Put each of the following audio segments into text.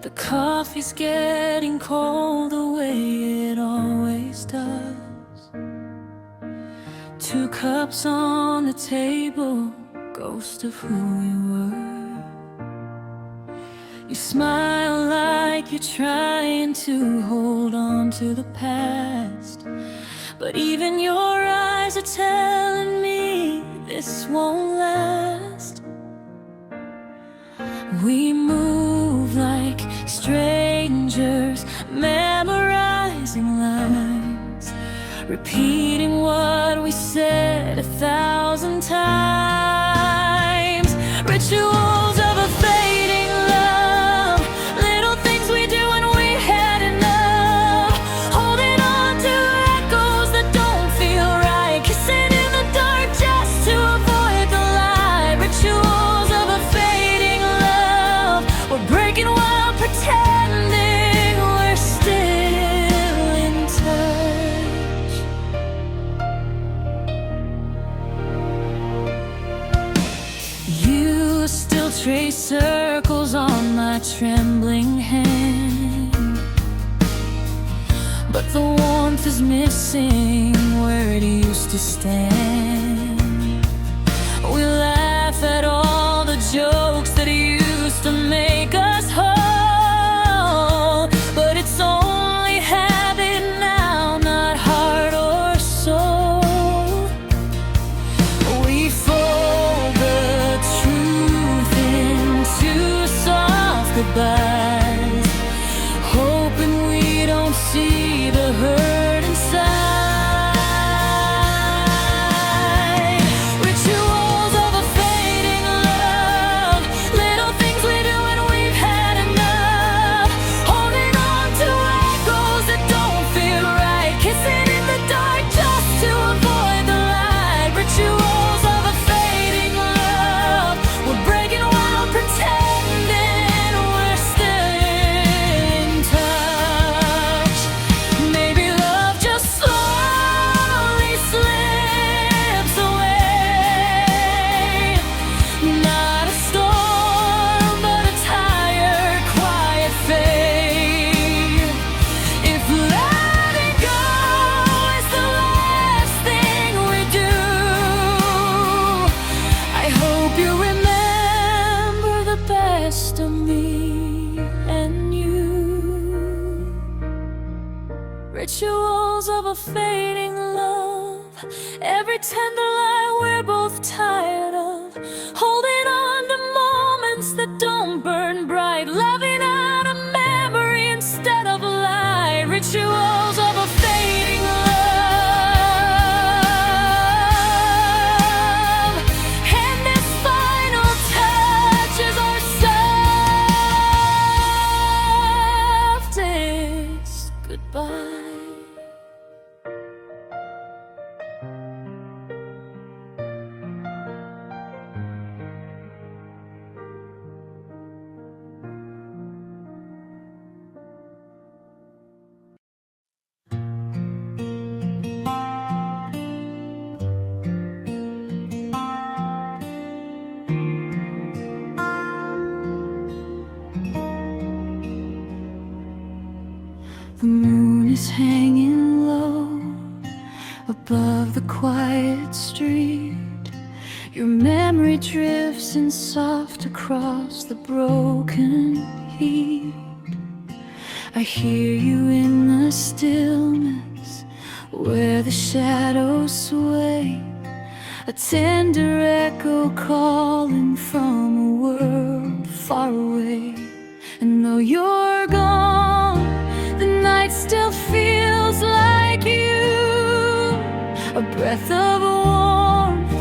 The coffee's getting cold the way it always does. 2 cups on the table, ghost of who you were. You smile like you're trying to hold on to the past, but even your eyes are telling me this won't last. We move like strangers, memorizing lines, repeating what we said 1,000 times. Rituals of a fading love, little things we do when we had enough, holding on to echoes that don't feel right, kissing in the dark just to avoid the light. Rituals of a fading love, we're breaking while pretending we're still in touch. You still trace circles on my trembling hand, but the warmth is missing where it used to stand. We laugh at all the jokes that used to make us whole, but it's only habit now, not heart or soul. We fold the truth into soft goodbyes, hoping we don't see the hurt inside. Rituals of a fading love, little things we do when we've had enough, holding on to echoes that don't feel right, kissing in the dark just to avoid the light. Rituals of a fading love, we're breaking while pretending we're still in touch. Maybe love just slowly slips away, not a storm but a tired, quiet fade. If letting go is the last thing we do, I hope you remember the best of me and you. Rituals of a fading love, every tender lie we're both tired of, holding on to moments that don't burn bright, loving out a memory instead of a light. Rituals of a fading love, and this final touch is our softest goodbye. The moon is hanging low above the quiet street. Your memory drifts in soft across the broken heat. I hear you in the stillness where the shadows sway, a tender echo calling from a world far away. And though you're gone, the night still feels like you, a breath of warmth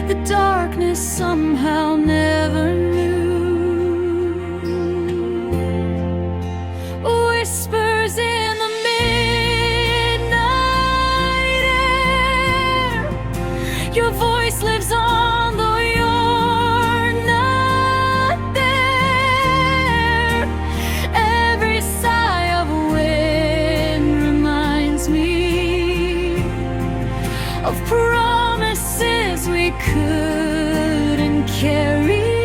the darkness somehow never knew. Whispers in the midnight air, your voice lives on though you're not there. Every sigh of wind reminds me of promises we couldn't carry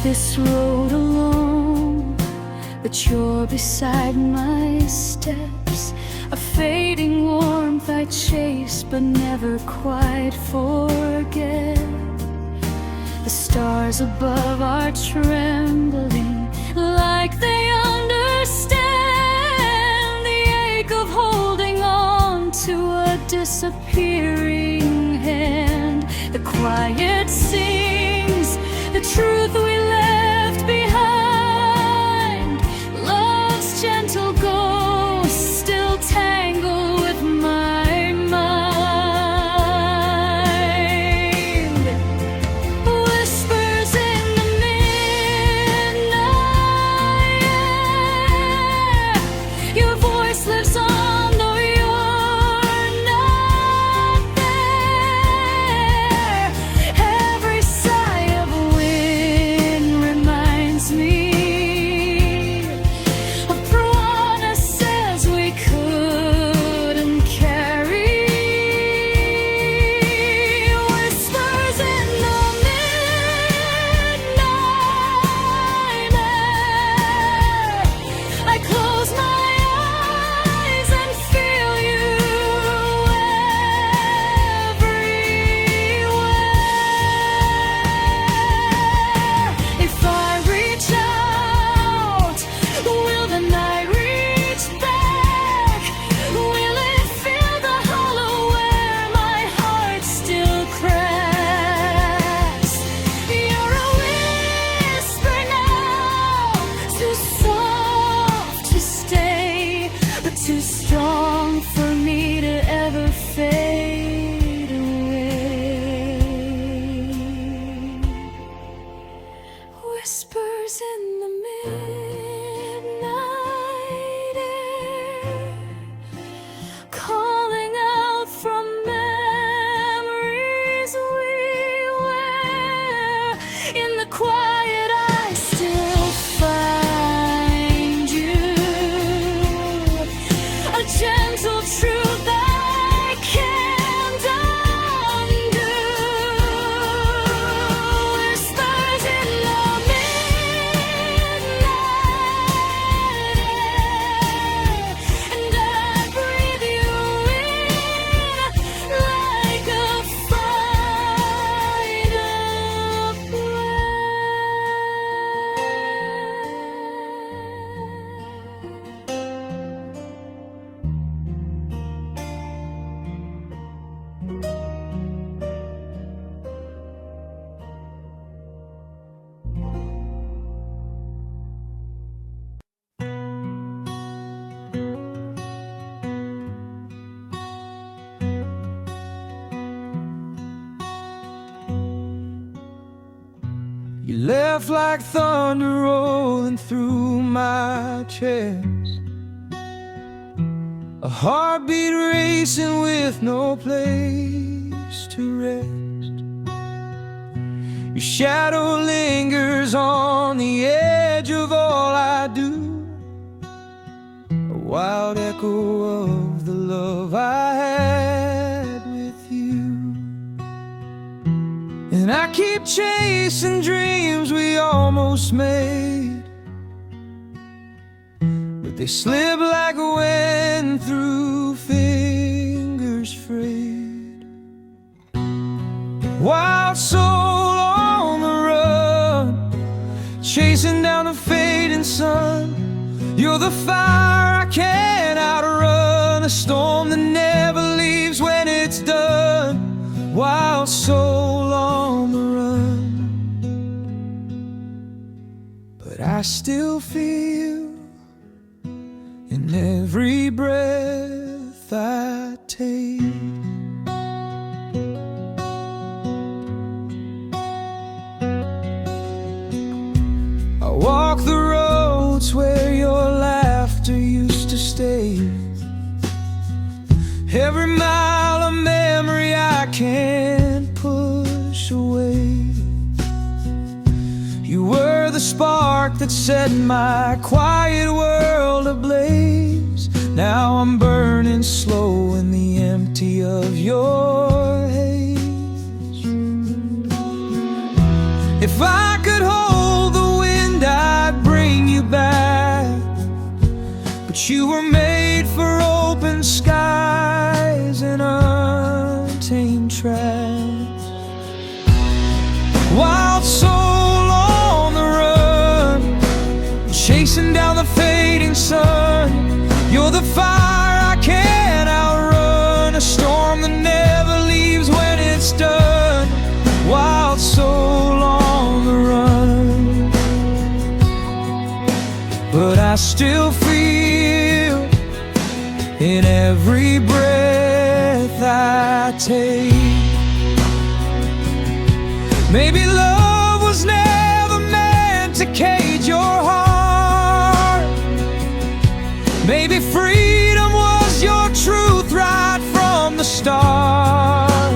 this road alone, but you're beside my steps. A fading warmth I chase but never quite forget. The stars above are trembling like they understand the ache of holding on to a disappearing hand. The quiet sings the truth we left behind. Love's gentle ghost still tangle with my mind. Whispers in the midnight air. Your voice lives on, though you're not there. Every sigh of wind reminds me of promises we couldn't carry. Whispers in the midnight air. I close my eyes and feel you everywhere. If I reach out, will the night reach back? Will it fill the hollow where my heart still cracks? You're a whisper now, too soft to stay, but too strong for me to ever fade away. Whispers in the midnight air, calling out from memories we wear. In the quiet I still find you, a gentle truth I can't undo. Whispers in the midnight air, and I breathe you in like a flight of breath. You left like thunder rolling through my chest, a heartbeat racing with no place to rest. Your shadow lingers on the edge of all I do, a wild echo of the love I had with you. And I keep chasing dreams we almost made, but they slip like wind through fingers frayed. Wild soul on the run, chasing down the fading sun. You're the fire I can't outrun, a storm that never leaves when it's done. Wild soul on the run, but I still feel in every breath I take. I walk the roads where your laughter used to stay, every mile a memory I can't push away. You were the spark that set my quiet world ablaze. Now I'm burning slow in the empty of your haze. If I could hold but you were made for open skies and untamed tracks. Wild soul on the run, chasing down the fading sun. You're the fire I can't outrun, a storm that never leaves when it's done. Wild soul on the run, but I still feel in every breath I take. Maybe love was never meant to cage your heart. Maybe freedom was your truth right from the start.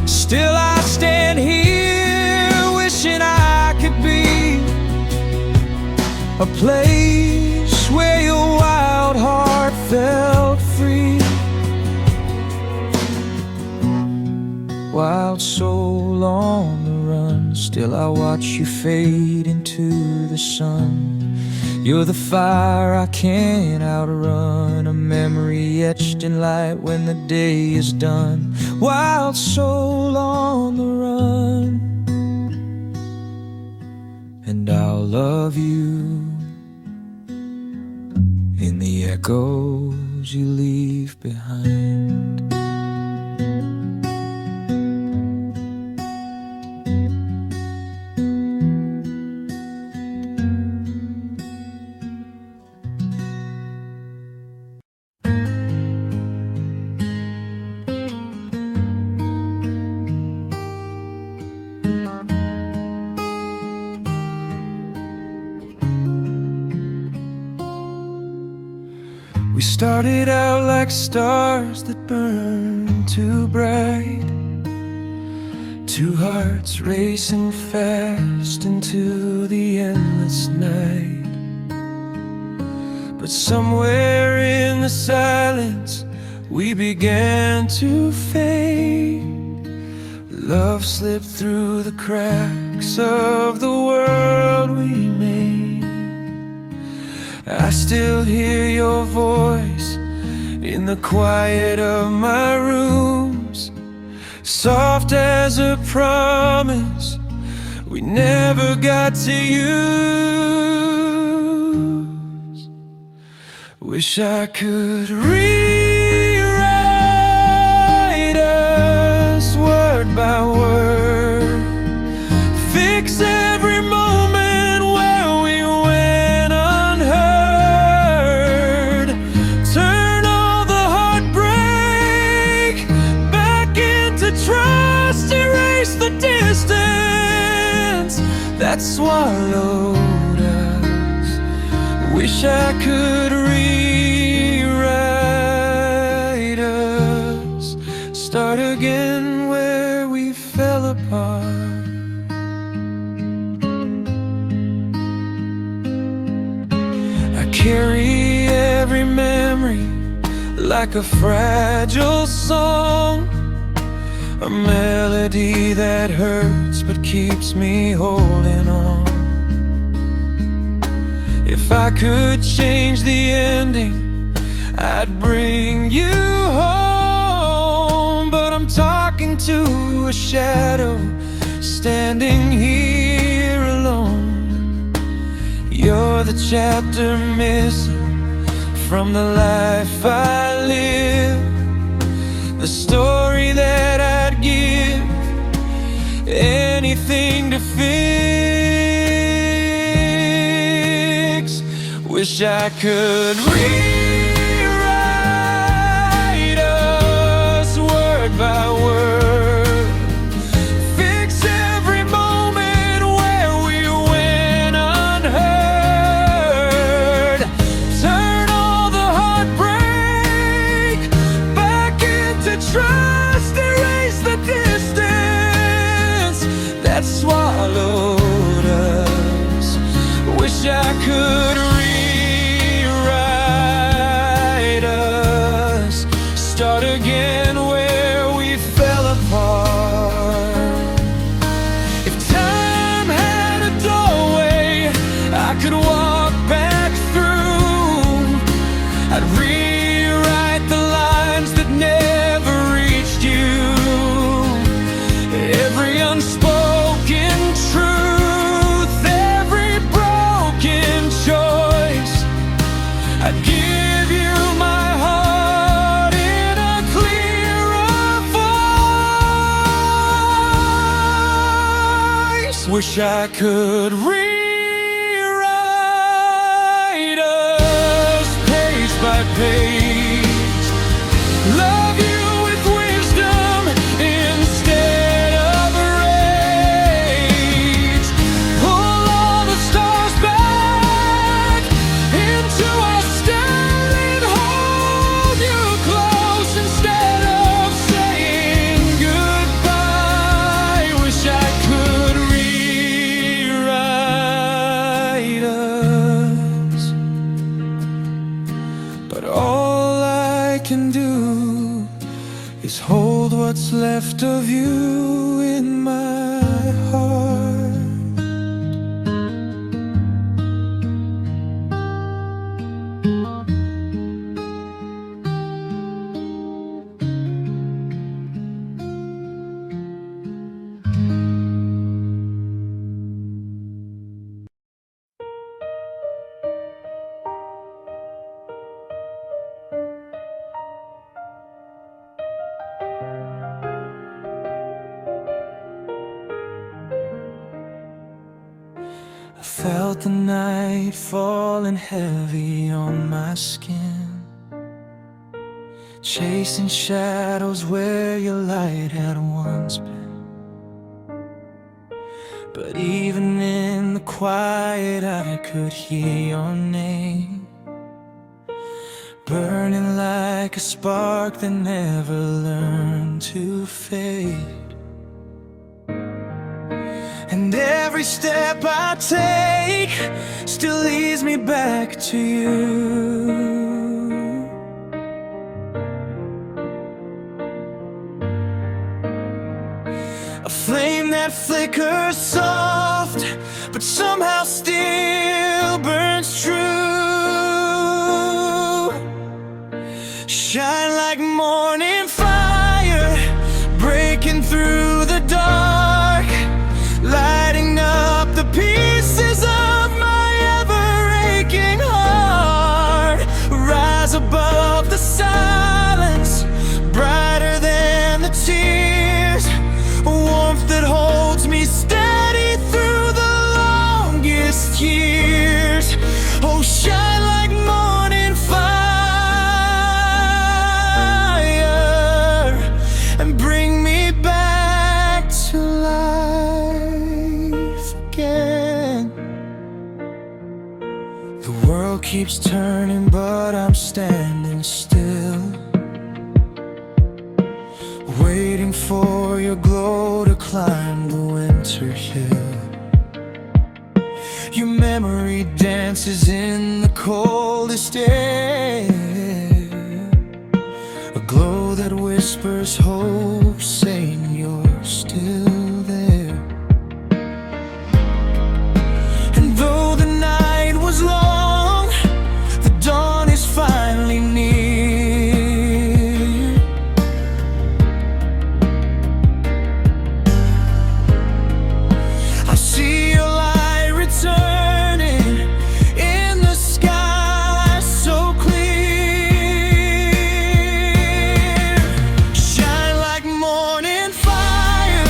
Still I stand here wishing I could be a place where your wild heart felt free. Wild soul on the run, still I watch you fade into the sun. You're the fire I can't outrun, a memory etched in light when the day is done. Wild soul on the run, and I'll love you in the echoes you leave behind. We started out like stars that burn too bright, two hearts racing fast into the endless night. But somewhere in the silence we began to fade. Love slipped through the cracks of the world we made. I still hear your voice in the quiet of my rooms, soft as a promise we never got to use. Wish I could rewrite us word by word, fix every moment where we went unheard, turn all the heartbreak back into trust, erase the distance that swallowed us. Wish I could rewrite us, start again where we fell apart. I carry every memory like a fragile song, a melody that hurts but keeps me holding on. If I could change the ending, I'd bring you home. But I'm talking to a shadow standing here alone. You're the chapter missing from the life I live, the story that I'd give anything to fix. Wish I could rewrite us word by word, fix every moment where we went unheard, turn all the heartbreak back into trust, erase the distance that swallowed us. Wish I could rewrite us, start again where we fell apart. If time had a doorway I could walk back wish I could rewrite us page by page. Love you with wisdom instead of rage. Pull all the stars back into our stare and hold you close instead of saying goodbye. Wish I could rewrite us, but all I can do is hold what's left of you in my heart. I felt the night falling heavy on my skin, chasing shadows where your light had once been. But even in the quiet I could hear your name, burning like a spark that never learned to fade. And every step I take still leads me back to you. A flame that flickers soft, but somehow still burns true. Shine like morning fire, breaking through the dark, lighting up the pieces of my ever-aching heart. Rise above the silence, brighter than the tears, a warmth that holds me steady through the longest years. Oh, shine like morning fire and bring me back to life again. The world keeps turning, but I'm standing still, waiting for your glow to climb the winter hill. Your memory dances in the coldest air, a glow that whispers hope, saying you're still there. And though the night was long, the dawn is finally near. I see your light returning in the sky so clear. Shine like morning fire,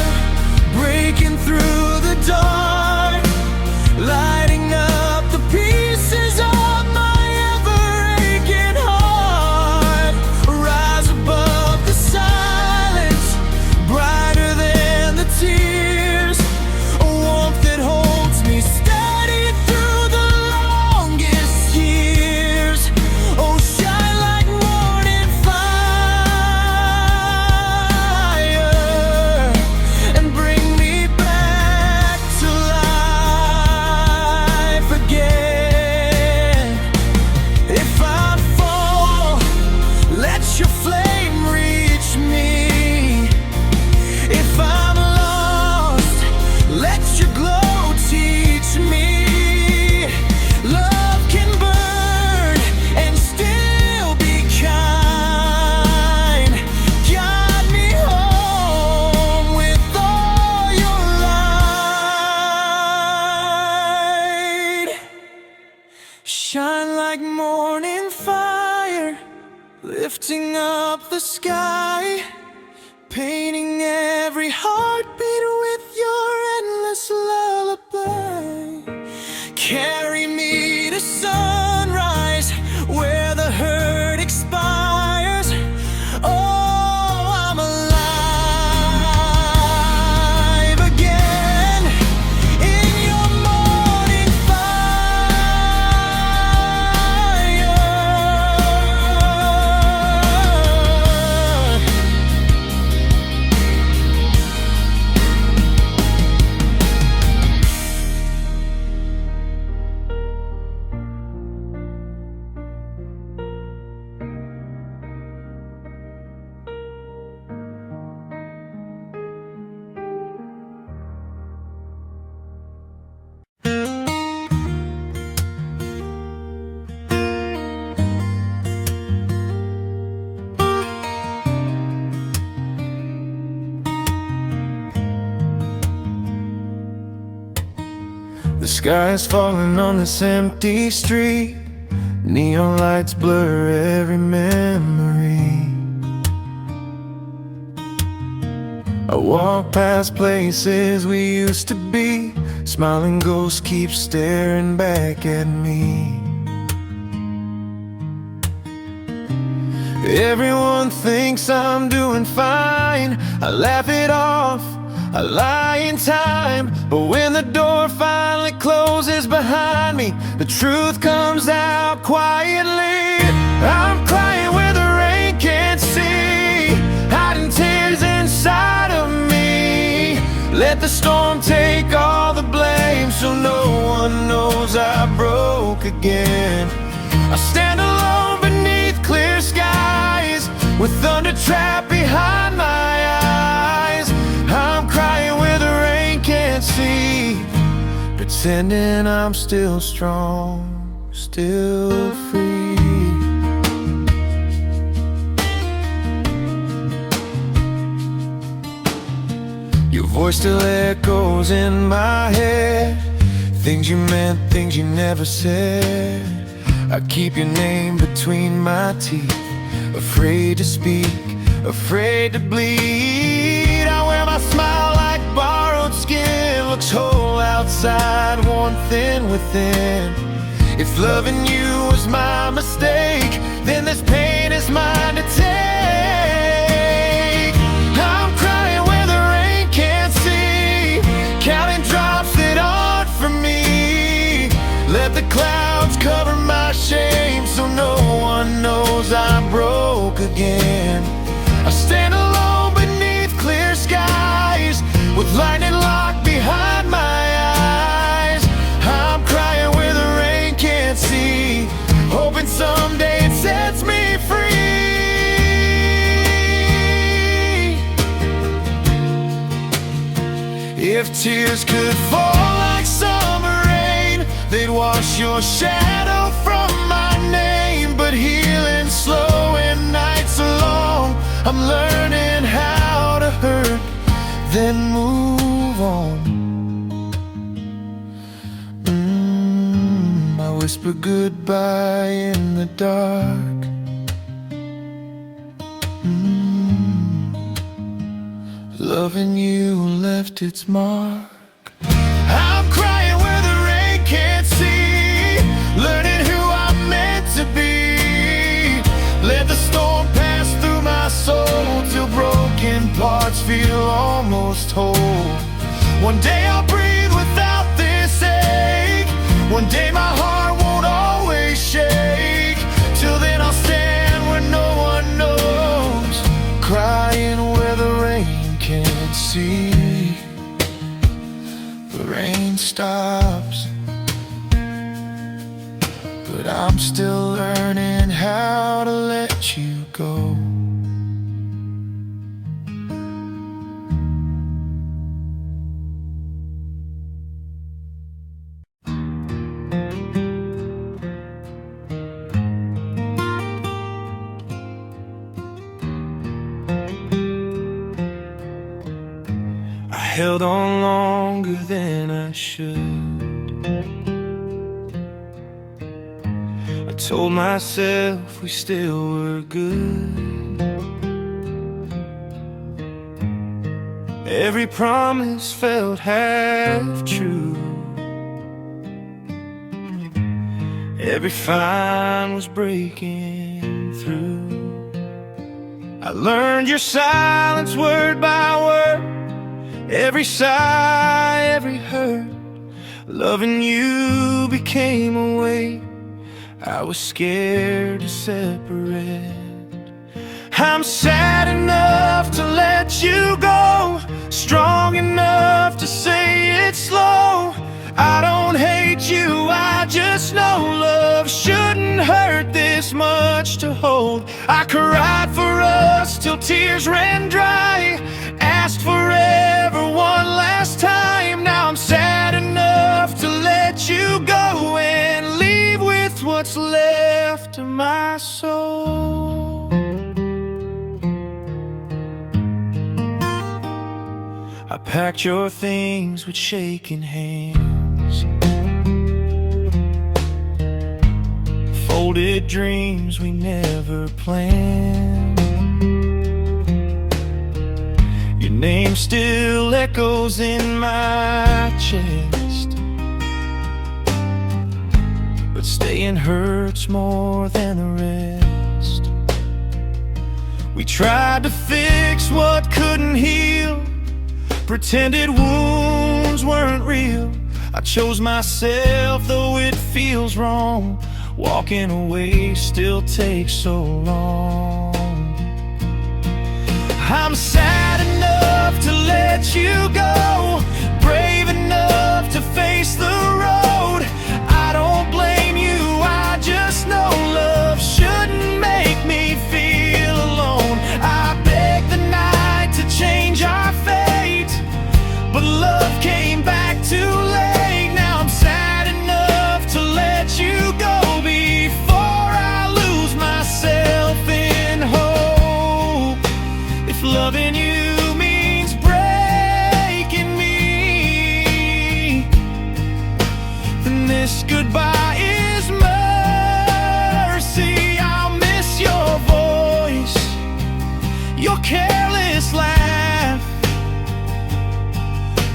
breaking through the dark, lighting up the pieces of my ever-aching heart. Rise above the silence, brighter than the tears, a warmth that holds me steady through the longest years. Oh, shine like morning fire and bring me back to life again. If I fall, let your flame reach me. If I'm lost, let your glow teach me. Love can burn and still be kind. Guide me home with all your light. Shine like morning fire, lifting up the sky, painting every heartbeat with your endless lullaby. Carry me to sunrise, where the hurt expires. Oh, I'm alive again in your morning The sky is falling on this empty street. Neon lights blur every memory. I walk past places we used to be. Smiling ghosts keep staring back at me. Everyone thinks I'm doing fine. I laugh it off, I lie in time. But when the door finally closes behind me, the truth comes out quietly. I'm crying where the rain can't see, hiding tears inside of me. Let the storm take all the blame, so no one knows I broke again. I stand alone beneath clear skies, with thunder trapped behind my eyes. I'm crying where the rain can't see, pretending I'm still strong, still free. Your voice still echoes in my head, things you meant, things you never said. I keep your name between my teeth, afraid to speak, afraid to bleed. I wear my smile like borrowed skin, looks whole outside, worn thin within. If loving you was my mistake, then this pain is mine to take. I'm crying where the rain can't see, counting drops that aren't for me. Let the clouds cover my shame, so no one knows I'm broke again. I stand alone beneath clear skies, with lightning locked behind my eyes. I'm crying where the rain can't see, hoping someday it sets me free. If tears could fall like summer rain, they'd wash your shadow from my name. But healing slow and nights are long. I'm learning how to hurt, then move on. I whisper goodbye in the dark. Loving you left its mark. I'm crying where the rain can't see, learning who I'm meant to be. Let the storm pass through my soul, till broken parts feel almost whole. One day I'll breathe without this ache, one day my heart won't always shake. Till then I'll stand where no one knows, crying where the rain can't see. The rain stops, but I'm still learning how to let you go. I held on longer than I should. I told myself we still were good. Every promise felt half true. Every fine was breaking through. I learned your silence word by word, every sigh, every hurt. Loving you became a way I was scared to separate. I'm sad enough to let you go, strong enough to say it slow. I don't hate you, I just know love shouldn't hurt this much to hold. I cried for us till tears ran dry, asked forever one last time. Now I'm sad enough to let you go and leave with what's left of my soul. I packed your things with shaking hands, folded dreams we never planned. Your name still echoes in my chest, but staying hurts more than the rest. We tried to fix what couldn't heal, pretended wounds weren't real. I chose myself, though it feels wrong. Walking away still takes so long. I'm sad enough to let you go, brave enough to face the road. I don't blame you, I just know love shouldn't make me feel alone. I begged the night to change our fate, but love came back too late. Now I'm sad enough to let you go before I lose myself in hope. If loving you means breaking me, then this goodbye is mercy. I'll miss your voice, your careless laugh,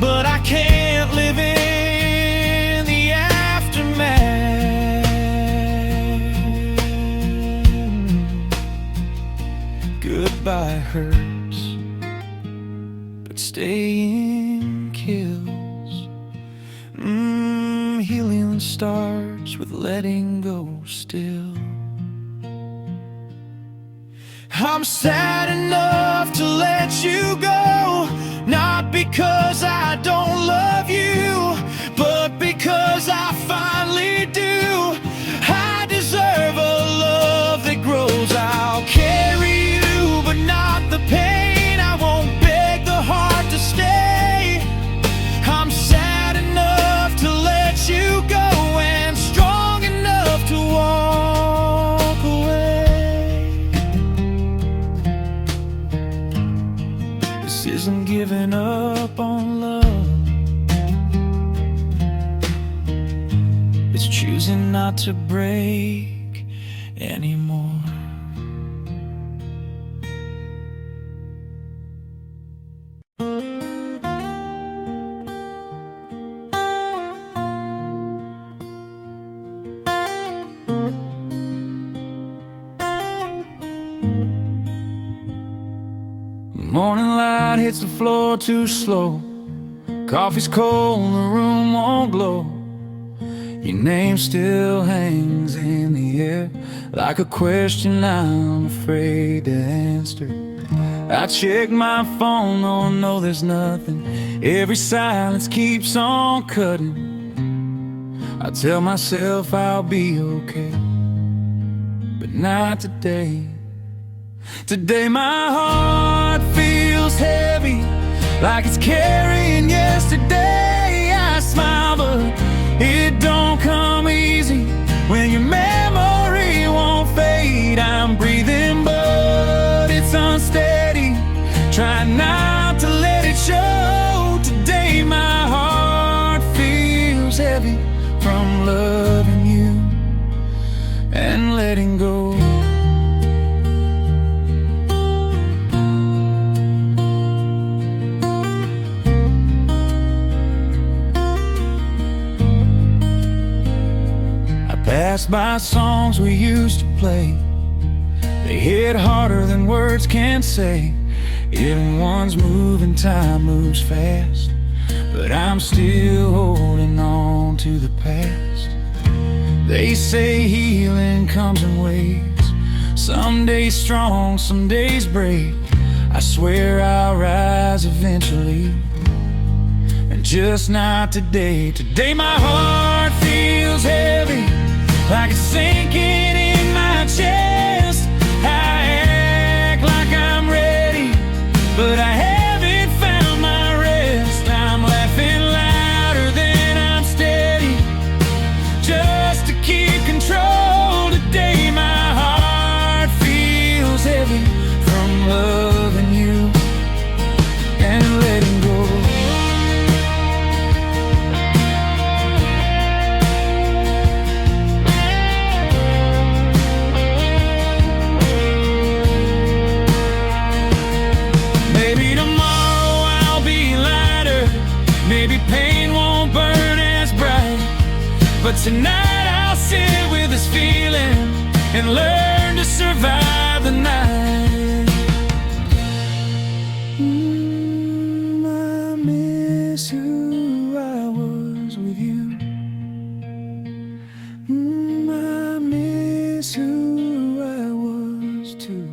but I can't live in the aftermath. Goodbye hurts, but staying kills. Healing starts with letting go still. I'm sad enough to let you go, not because I don't love you, but because I finally do. I deserve a love that grows. I'll carry you, but not the pain. I won't beg the heart to stay. I'm sad enough to let you go and strong enough to walk away. This isn't giving up on love, it's choosing not to break anymore. Morning light hits the floor too slow, coffee's cold, the room won't glow. Your name still hangs in the air, like a question I'm afraid to answer. I check my phone, oh no, there's nothing. Every silence keeps on cutting. I tell myself I'll be okay, but not today. Today my heart feels heavy, like it's carrying yesterday. I smile, but it don't come easy when your memory won't fade. I'm breathing, but it's unsteady, trying not to let it show. Today my heart feels heavy from loving you and letting go. Passed by songs we used to play. They hit harder than words can say. Everyone's moving, time moves fast, but I'm still holding on to the past. They say healing comes in waves. Some days strong, some days brave. I swear I'll rise eventually, and just not today. Today my heart feels heavy, like it's sinking in my chest. I act like I'm ready, but I haven't found my rest. I'm laughing louder than I'm steady, just to keep control. Today my heart feels heavy from loving you and letting go. Maybe tomorrow I'll be lighter, maybe pain won't burn as bright, but tonight I'll sit with this feeling and learn to survive the night. I miss who I was with you. I miss who I was too.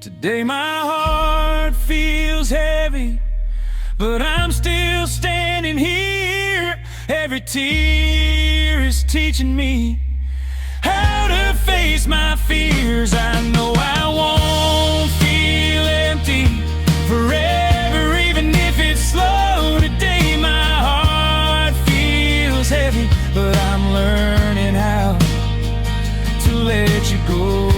Today my heart feels heavy, but I'm still standing here. Every tear is teaching me how to face my fears. I know I won't feel empty forever, even if it's slow. Today my heart feels heavy, but I'm learning how to let you go.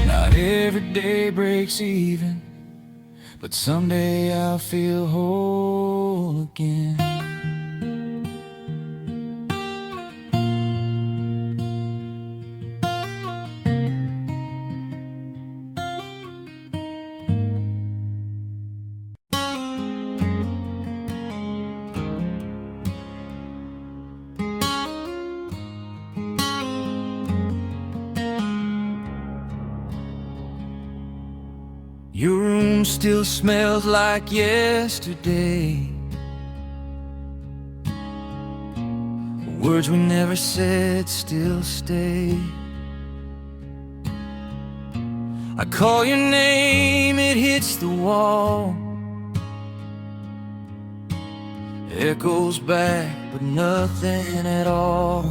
Not every day breaks even, but someday I'll feel whole again. Your room still smells like yesterday. Words we never said still stay. I call your name, it hits the wall, echoes back, but nothing at all.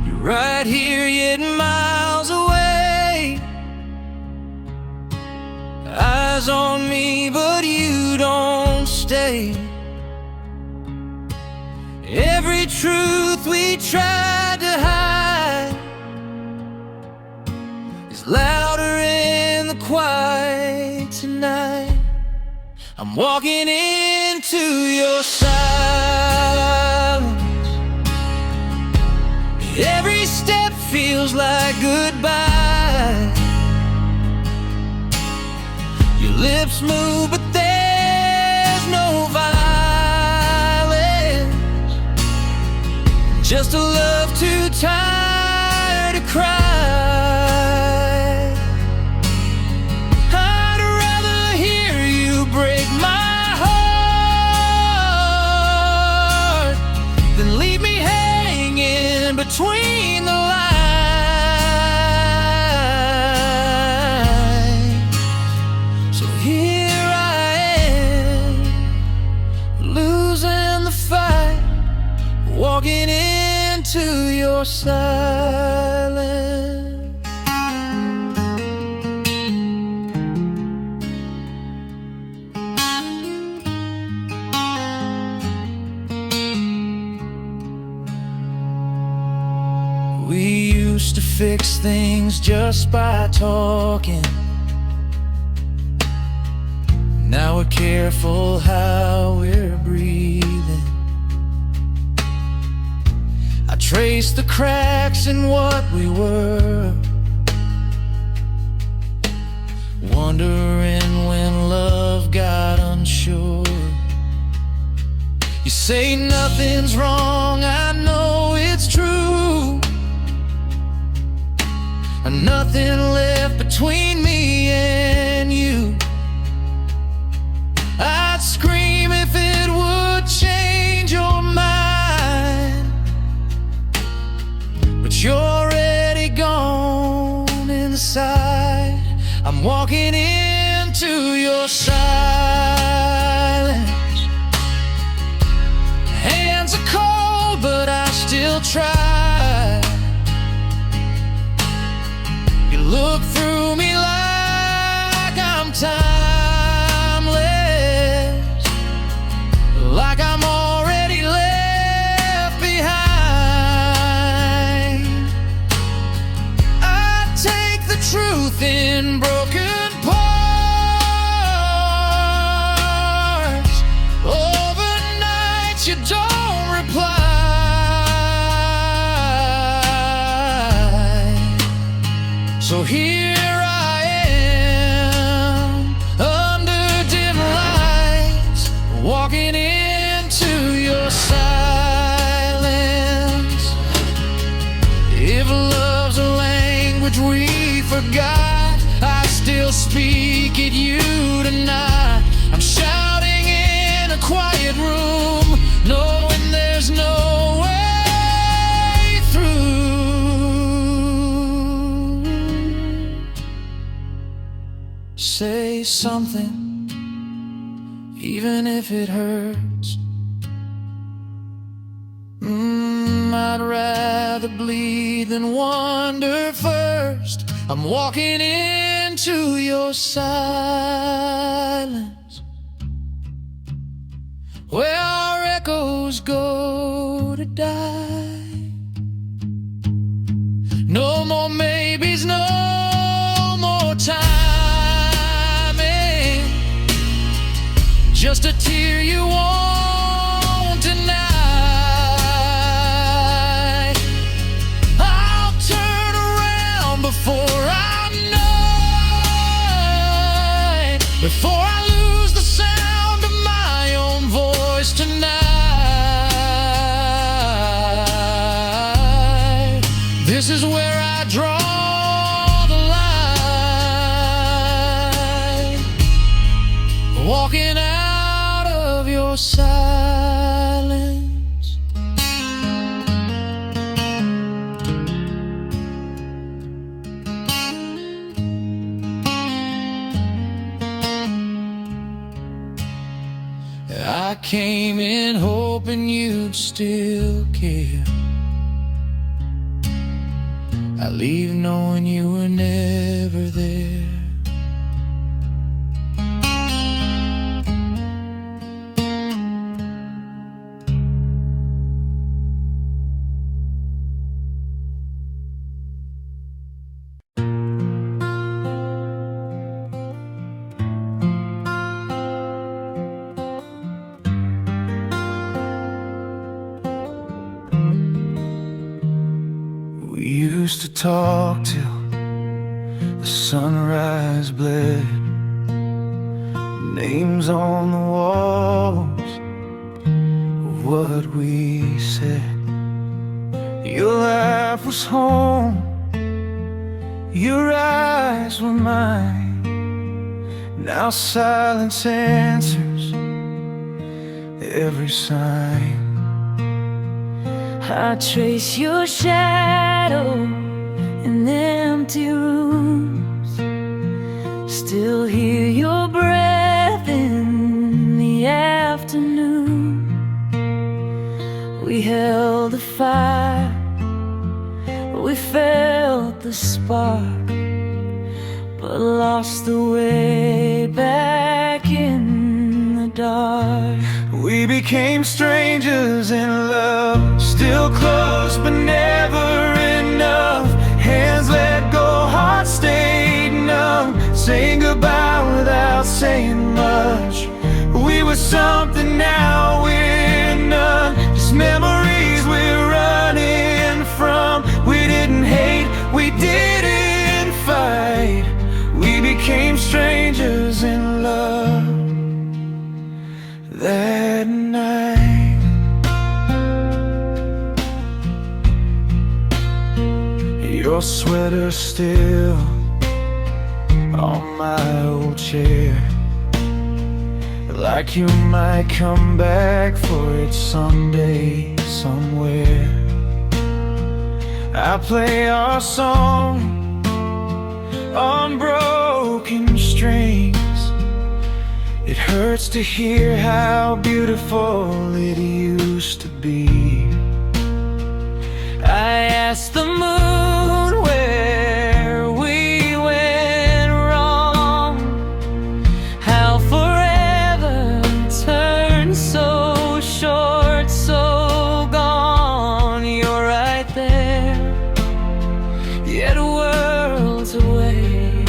You're right here, yet miles away. Eyes on me, but you don't stay. Every truth we tried to hide is louder in the quiet tonight. I'm walking into your silence. Every step feels like goodbye. Your lips move, but there's no violence. Just a love too tired to cry. I'd rather hear you break my heart than leave me hanging between the lines. So here I am, losing the fight, walking into your silence. We used to fix things just by talking. Now we're careful how we're breathing. I trace the cracks in what we were, wondering say nothing's wrong, I know it's true. Nothing left between me and you. I'd scream if it would change your mind, but you're already gone inside. I'm walking into your silence. Hands are cold, but I still try. You look through me like I'm timeless, like I'm already left behind. I take the truth in broken parts. Overnight you don't reply. So here I am, under dim lights, walking into your silence. If love's a language we forgot, I still speak at you tonight. I'm shouting in a quiet room, knowing there's no way through. Say something, even if it hurts. I'd rather bleed than wonder first. I'm walking into your silence, where our echoes go to die. No more maybes, no more timing, just a tear you won't deny. I'll turn around before I know, before I lose the sound of my own voice tonight. This is where I draw the line, walking out of your silence. I came in hoping you'd still care. I leave knowing you were never there. We used to talk till the sunrise bled. Names on the walls of what we said. Your laugh was home, your eyes were mine. Now silence answers every sign. I trace your shadow in empty rooms, still hear your breath in the afternoon. We held the fire, we felt the spark, but lost the way back in the dark. We became strangers in love, still close but never enough. Hands let go, hearts stayed numb, saying goodbye without saying much. We were something, now we're none, just memories we're running from. We didn't hate, we didn't fight, we became strangers in love that night. your sweater still on my old chair, like you might come back for it someday, somewhere. I play our song on broken strings. It hurts to hear how beautiful it used to be. I asked the moon where we went wrong, how forever turned so short, so gone. You're right there, yet worlds away.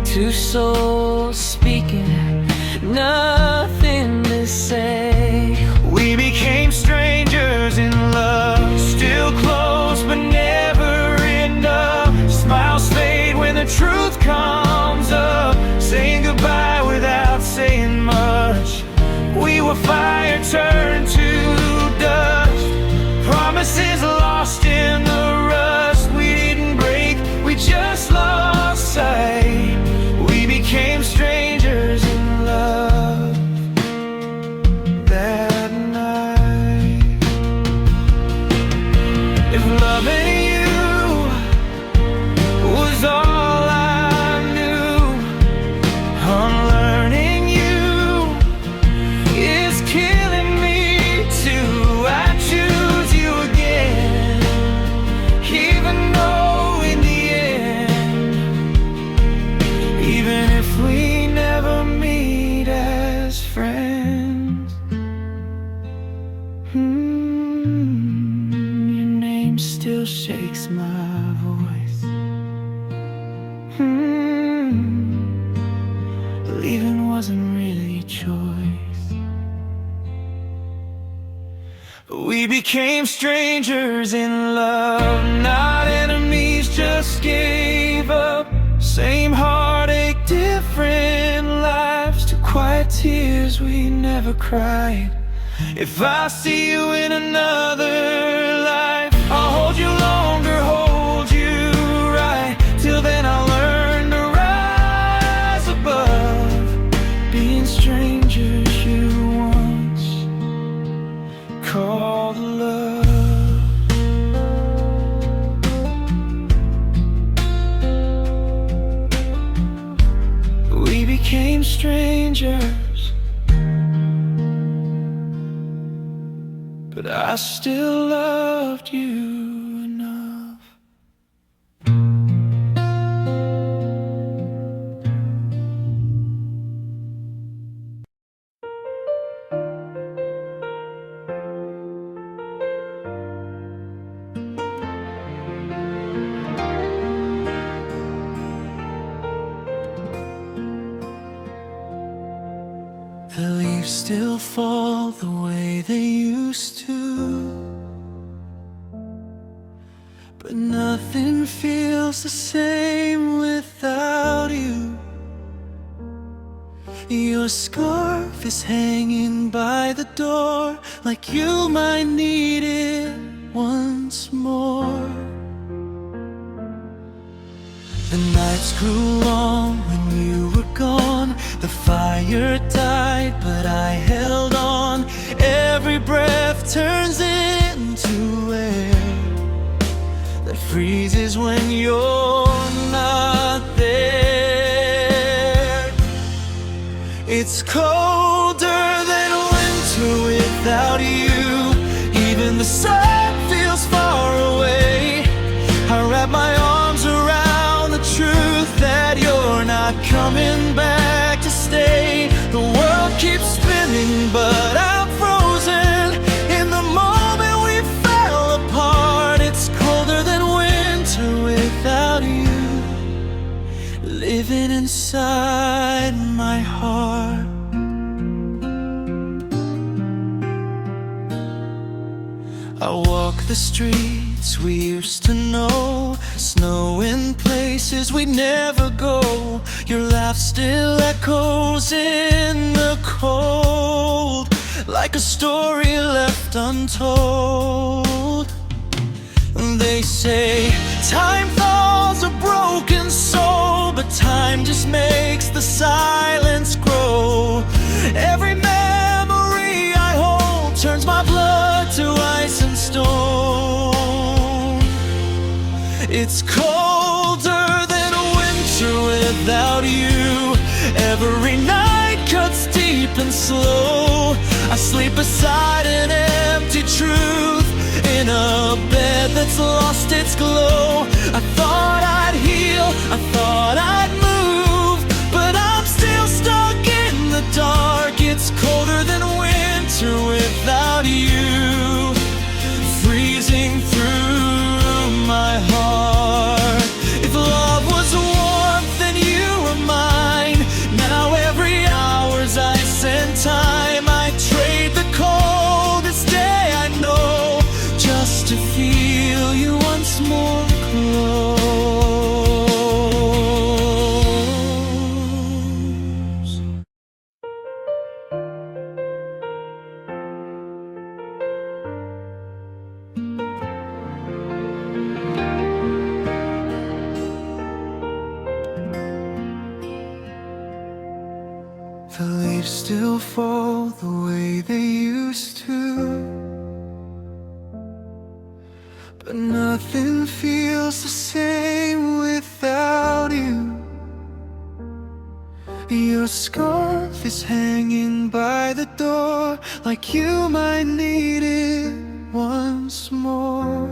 Two souls speaking, nothing to say. We became strangers in love, still close but never enough. Smiles fade when the truth comes up, saying goodbye without saying much. We were fire turned to dust, promises lost in the rust. We didn't break, we just lost sight. We became strangers in love that night. If loving you was all I knew, unlearning you is killing me too. I choose you again, even though in the end, even if we never meet as friends, your name still shakes my voice. Leaving wasn't really a choice, but we became strangers in love, not enemies, just gave up. Same heartache, different lives, two quiet tears we never cried. If I see you in another life, I'll hold you longer, hold you right. Till then I'll learn to rise above being strangers you once called love. We became strangers, but I still loved you enough. The leaves still fall the way they used to, but nothing feels the same without you. Your scarf is hanging by the door, like you might need it once more. The nights grew long when you were gone. The fire died, but I held on. Every breath turns into air that freezes when you're not there. It's colder than winter without you. Even the sun feels far away. I wrap my arms around the truth that you're not coming back to stay. The world keeps spinning, but I'm frozen in the moment we fell apart. It's colder than winter without you, living inside my heart. I walk the streets we used to know, snow in places we'd never go. Your laugh still echoes in the cold, like a story left untold. They say time thaws a broken soul, but time just makes the silence grow. Every memory I hold turns my blood to ice and stone. It's colder than winter without you. Every night cuts deep and slow. I sleep beside an empty truth, in a bed that's lost its glow. I thought I'd heal, I thought I'd move, but I'm still stuck in the dark. It's colder than winter without you, freezing through my heart. If love was warmth, then you were mine. Now every hour's ice and time. I trade the coldest day I know, just to feel you once more close. The leaves still fall the way they used to, but nothing feels the same without you. Your scarf is hanging by the door, like you might need it once more.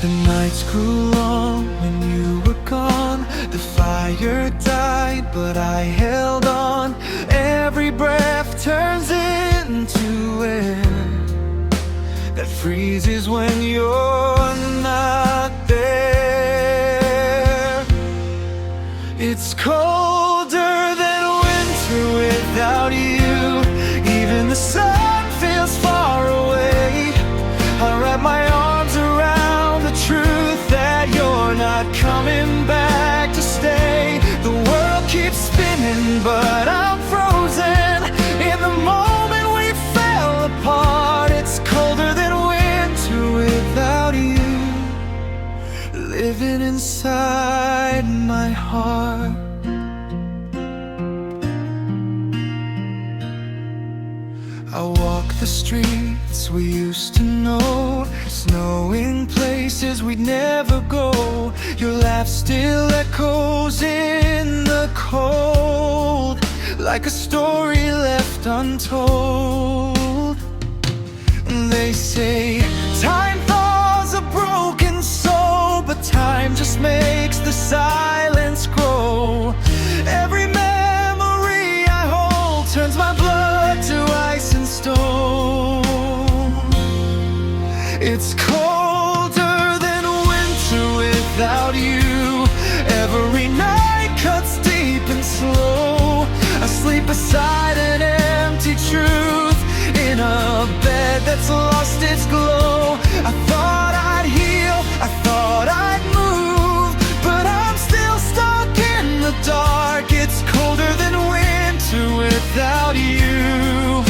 The nights grew long when you were gone. The fire died, but I held on. Every breath turns into air that freezes when you're not there. It's colder than winter without you. Even the sun feels far away. I wrap my arms around the truth that you're not coming back to stay. The world keeps spinning, but I'm frozen in the moment we fell apart. It's colder than winter without you, living inside my heart. I walk the streets we used to know, knowing places we'd never go. Your laugh still echoes in the cold, like a story left untold. They say time thaws a broken soul, but time just makes the silence grow. Every memory I hold turns my blood to ice and stone. It's colder than winter without you. Every night cuts deep and slow. I sleep beside an empty truth, in a bed that's lost its glow. I thought I'd heal, I thought I'd move, but I'm still stuck in the dark. It's colder than winter without you,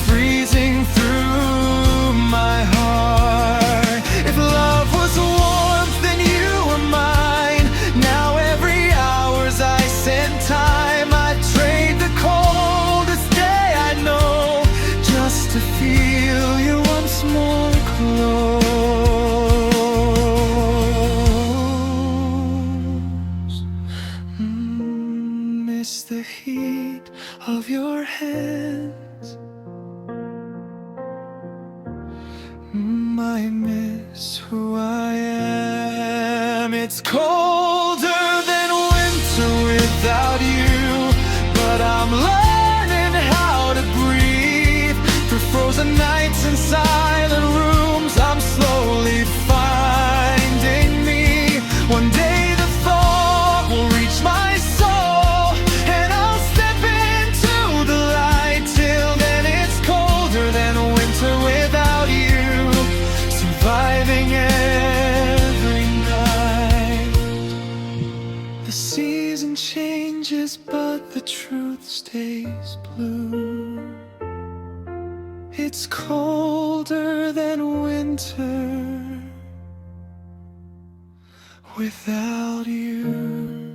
freezing through my heart. If love was warmth, then you were mine. Now every hour's ice and time. I trade the coldest day I know, just to feel you once more close. Miss the heat of your hands. I miss who I am. It's colder than winter without you, but I'm learning how to breathe through frozen nights and silent rooms. I'm slowly finding me. One day the thought will reach my soul, and I'll step into the light. Till then it's colder than winter without you, surviving every night. The season changes, but the truth stays blue. It's colder than winter without you.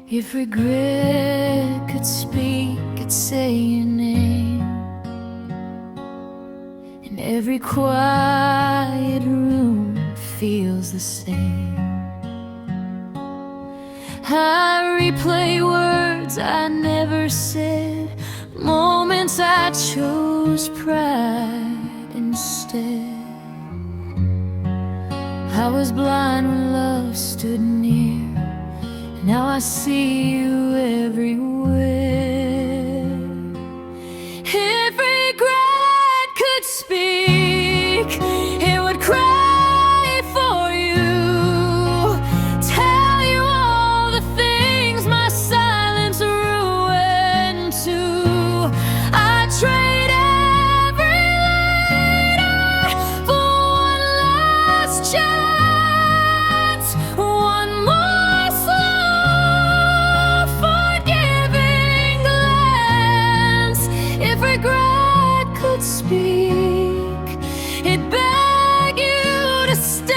If regret could speak, it'd say your name in every quiet room feels the same. I replay words I never said, moments I chose pride instead. I was blind when love stood near, now I see you everywhere. If regret could speak, it would cry for you, tell you all the things my silence ruined too. I trade every later for one last chance, one more slow forgiving glance. If regret could speak, it'd beg you to stay,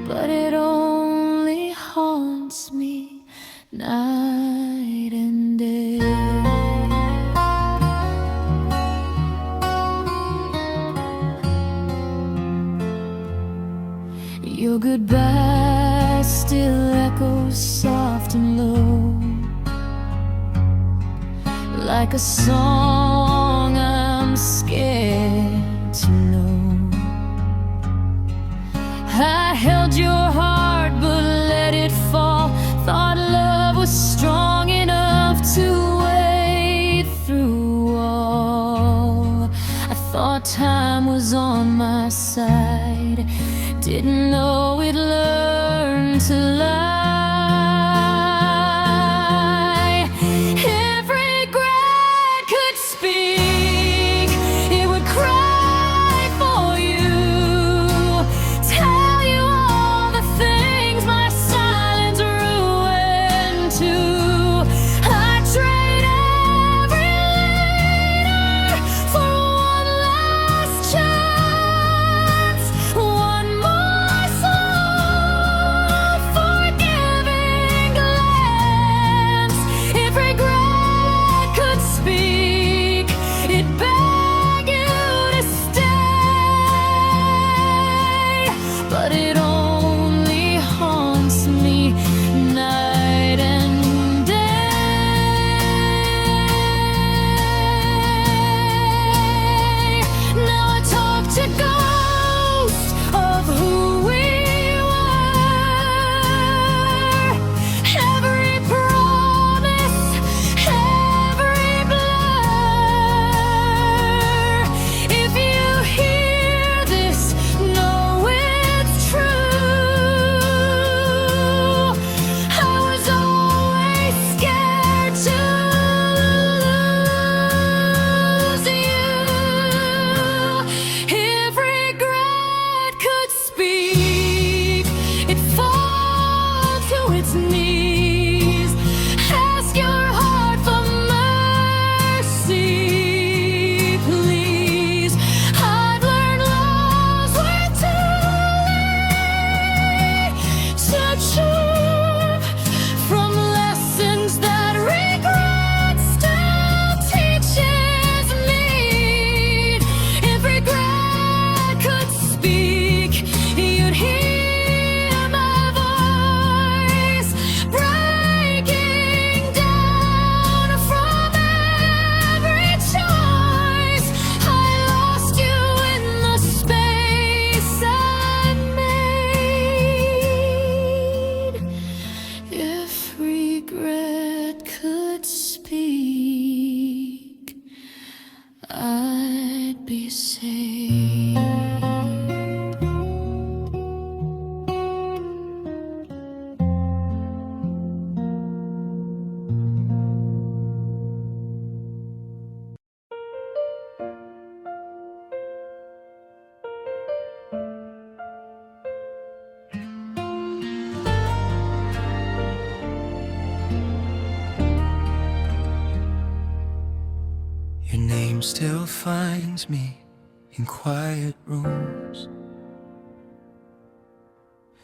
but it only haunts me night and day. Your goodbye still echoes soft and low, like a song I'm scared to know. I held your heart but let it fall, thought love was strong enough to wade through all. I thought time was on my side, didn't know it learned to lie. If regret could speak, it would cry for you, tell you all the things my silence ruined too. I trade every later for one last chance, one more slow forgiving glance. If regret could speak, it'd beg you to stay, but it only haunts me night and day. Now I talk to ghosts of who we were, every promise, every blur. If you hear this, know it's true. I was always scared to lose you. If regret could speak, it'd fall to its knees, ask your heart for mercy, please. I've learned loves were too late to choose from lessons that regret still teaches me. If regret could speak, you'd hear my voice breaking down from every choice. I lost you in the space I made. If regret could speak, I'd be saved. Your name still finds me in quiet rooms,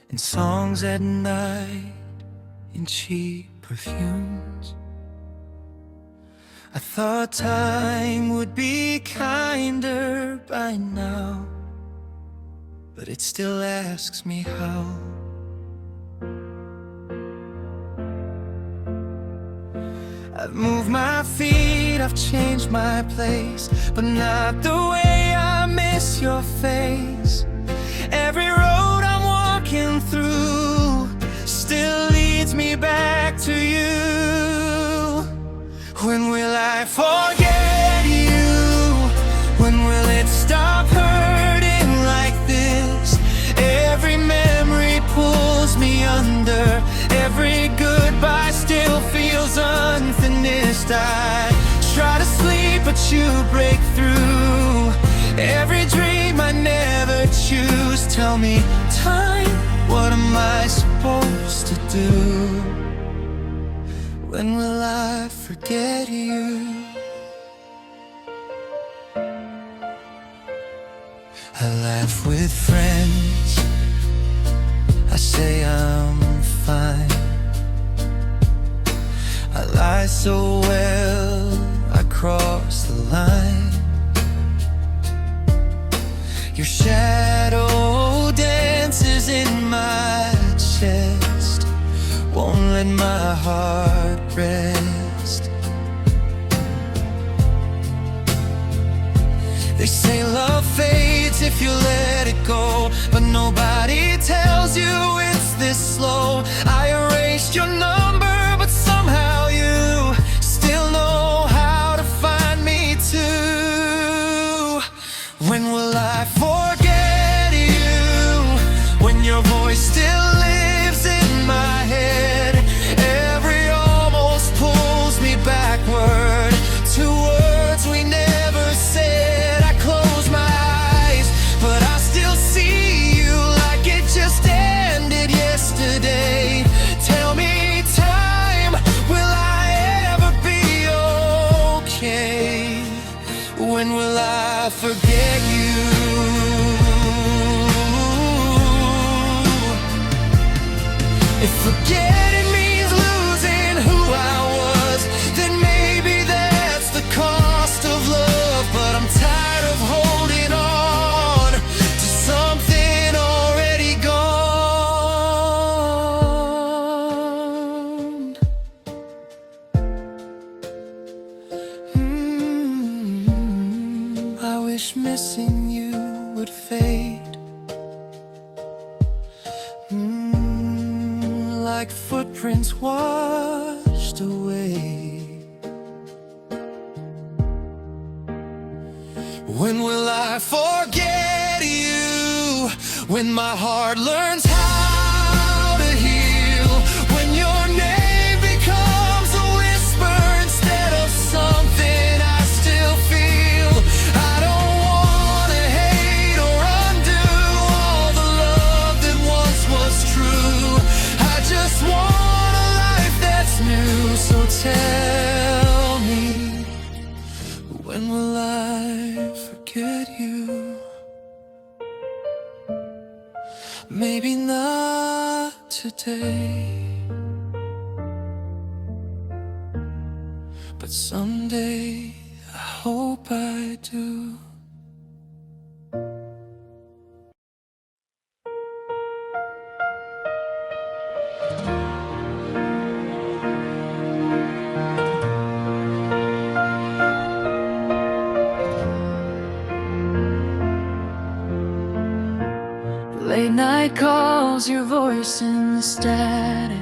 in songs at night, in cheap perfumes. I thought time would be kinder by now, but it still asks me how. I've moved my feet, I've changed my place, but not the way I miss your face. Every road I'm walking through still leads me back to you. When will I forget you? When will it stop hurting like this? Every memory pulls me under. Every goodbye still feels unfinished. I try to sleep but you break through. Every dream I never choose. Tell me, time, what am I supposed to do? When will I forget you? I laugh with friends, I say I'm fine. I lie so well, I cross the line. Your shadow dances in my chest, won't let my heart rest. They say love fades if you let it go, but nobody tells you it's this slow. I erased your number, but somehow you still know how to find me too. When will I forget you? When your voice still lives in my head. Every almost pulls me backward to words we never said. I close my eyes, but I still see you like it just ended yesterday. Tell me, time, will I ever be okay? When will I forget you? If forgetting means losing who I was, then maybe that's the cost of love. But I'm tired of holding on to something already gone. I wish missing you would fade, like footprints washed away. When will I forget you? When my heart learns how to heal. When your name becomes a whisper instead of something I still feel. I don't wanna hate or undo all the love that once was true. I just want a life that's new. So tell me, when will I forget you? Maybe not today, but someday I hope I do. Late night calls, your voice in the static.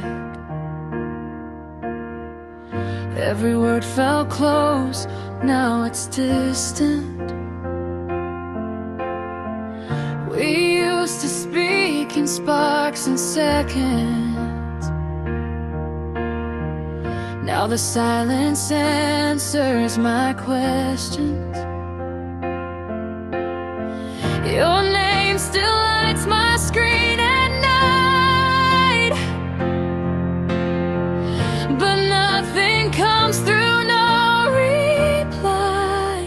Every word felt close, now it's distant. We used to speak in sparks and seconds. Now the silence answers my questions. Your name still lights my screen at night, but nothing comes through, no reply.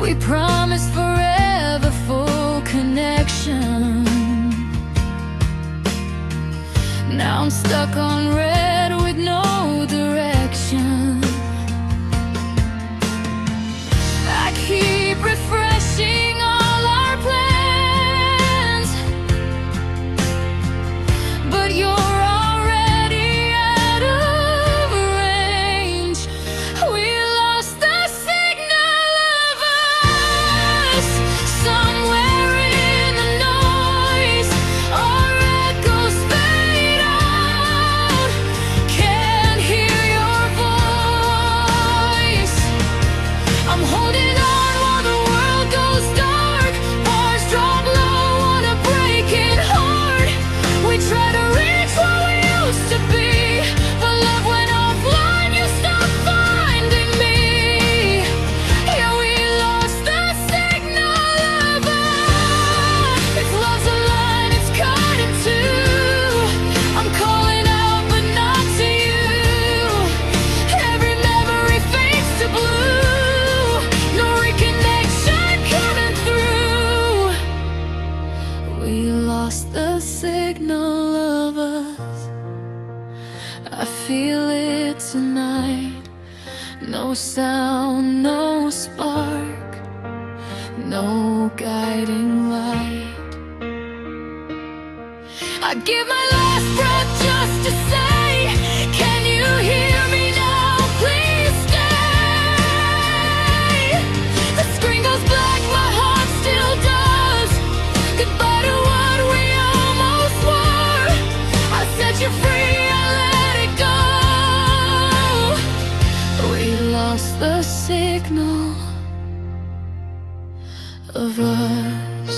We promised forever full connection. Now I'm stuck on red with no direction. I keep refreshing all our plans, but you're already out of range. We lost the signal of us somewhere in the noise. Our echoes fade out. Can't hear your voice. I'm holding on while the world goes dark. Bars drop low on a breaking heart. We try to reach what we used to be, but love went offline. You stopped finding me. Yeah, we lost the signal of us. If love's a line, it's cut in two. I'm calling out, but not to you. Every memory fades to blue. No reconnection coming through. We lost the signal of us. I feel it tonight. No sound, no spark, no guiding light. I'd give my last breath just to say, can you hear me now? Please stay. The screen goes black, my heart still does. Goodbye to what we almost were. I set you free, I let it go. We lost the signal of us.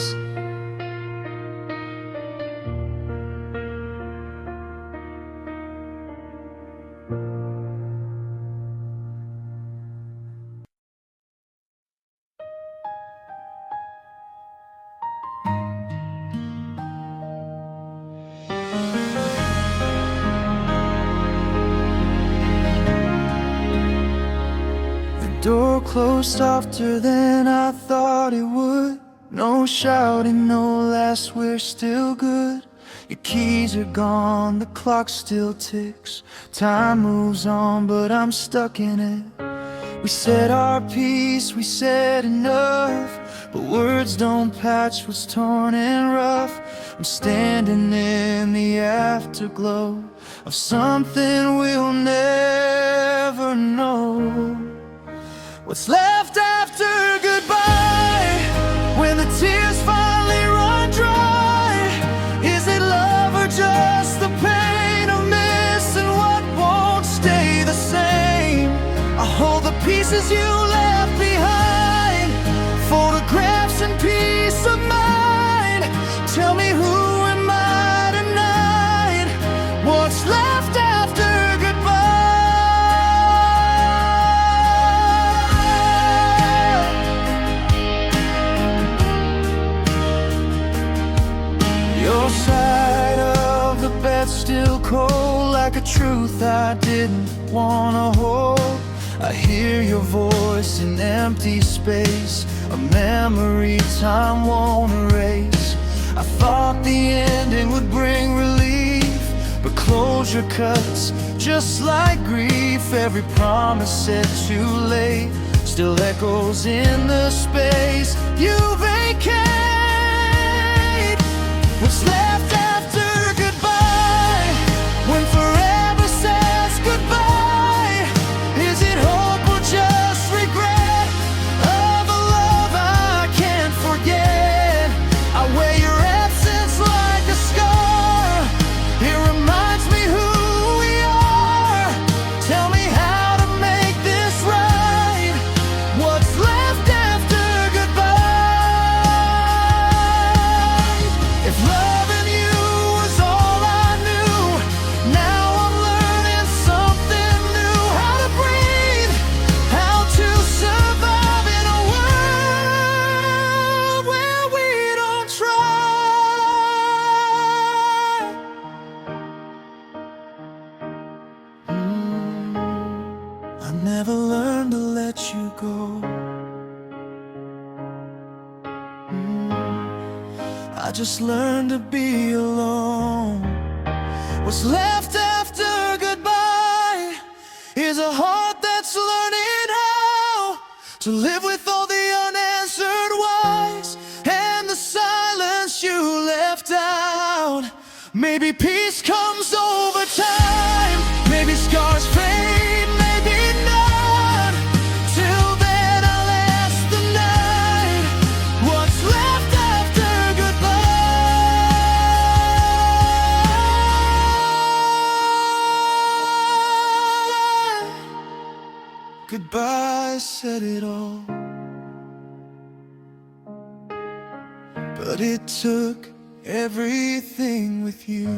The door closed softer than I thought it would. No shouting, no last wish, still good. Your keys are gone, the clock still ticks. Time moves on, but I'm stuck in it. We said our piece, we said enough, but words don't patch what's torn and rough. I'm standing in the afterglow of something we'll never know. What's left after goodbye, when the tears finally run dry? Is it love or just the pain of missing what won't stay the same? I hold the pieces you left behind, photographs and peace of mind. Tell me, who am I tonight? What's left after goodbye? Your side of the bed still cold, like a truth I didn't wanna hold. I hear your voice in empty space, a memory time won't erase. I thought the ending would bring relief, but closure cuts just like grief. Every promise said too late still echoes in the space you vacate. What's left after goodbye, when forever says goodbye? Is it hope or just regret of a love I can't forget? I wear your absence like a scar. It reminds me who we are. Tell me how to make this right. What's left after goodbye? I just learned to be alone. What's left after goodbye is a heart that's learning how to live with all the unanswered whys and the silence you left out. Maybe peace comes over time, maybe scars fade, maybe not. Till then I'll ask the night, what's left after goodbye? Goodbye said it all, but it took everything with you.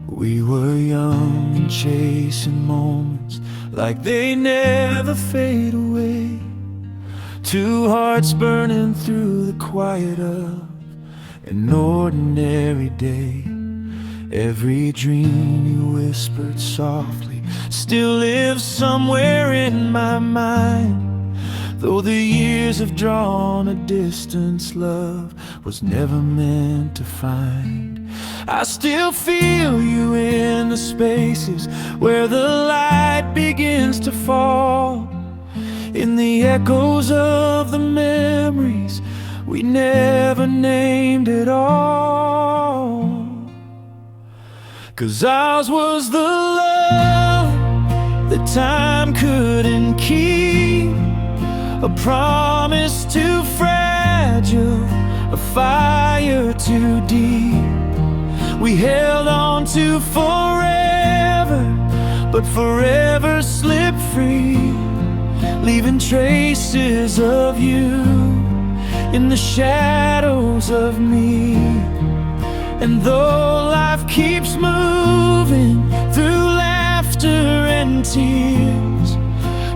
We were young and chasing moments like they never fade away. Two hearts burning through the quiet of an ordinary day. Every dream you whispered softly still lives somewhere in my mind. Though the years have drawn a distance, love was never meant to find. I still feel you in the spaces where the light begins to fall, in the echoes of the memories we never named at all. 'Cause ours was the love that time couldn't keep, a promise too fragile, a fire too deep. We held on to forever, but forever slipped free, leaving traces of you in the shadows of me. And though life keeps moving through laughter and tears,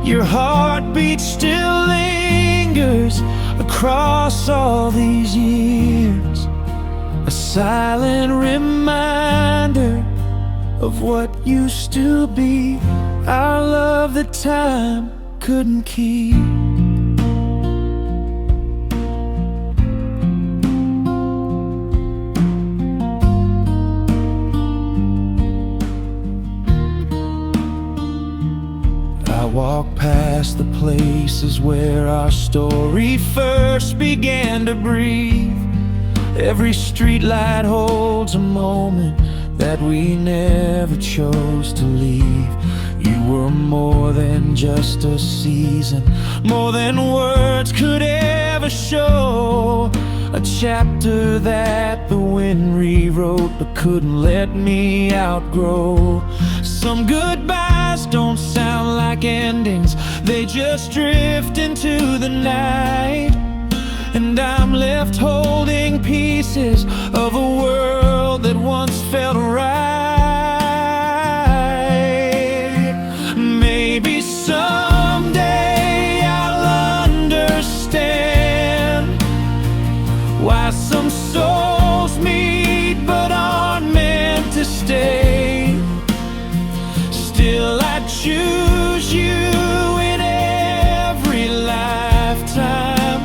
your heartbeat still lingers across all these years, a silent reminder of what used to be, our love that time couldn't keep. I walk past the places where our story first began to breathe. Every streetlight holds a moment that we never chose to leave. You were more than just a season, more than words could ever show, a chapter that the wind rewrote but couldn't let me outgrow. Some goodbyes don't sound like endings, they just drift into the night. And I'm left holding pieces of a world that once felt right. Maybe someday I'll understand why some souls meet but aren't meant to stay. Still I choose you in every lifetime,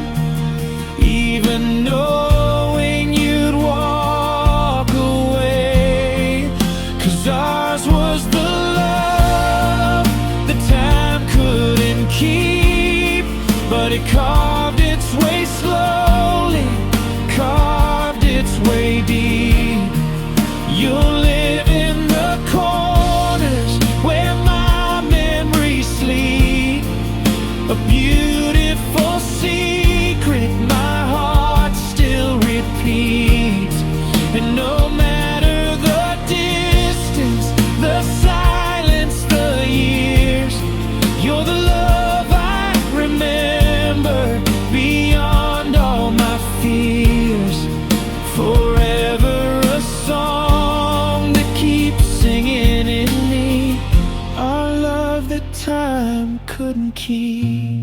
even knowing you'd walk away. 'Cause ours was the love that time couldn't keep, but it carved its way slowly, carved its way deep. You'll live in the corners where my memories sleep, a beautiful secret my heart still repeats. And no matter the distance, the silence, the years, you're the love I remember beyond all my fears. Forever a song that keeps singing in me, our love that time couldn't keep.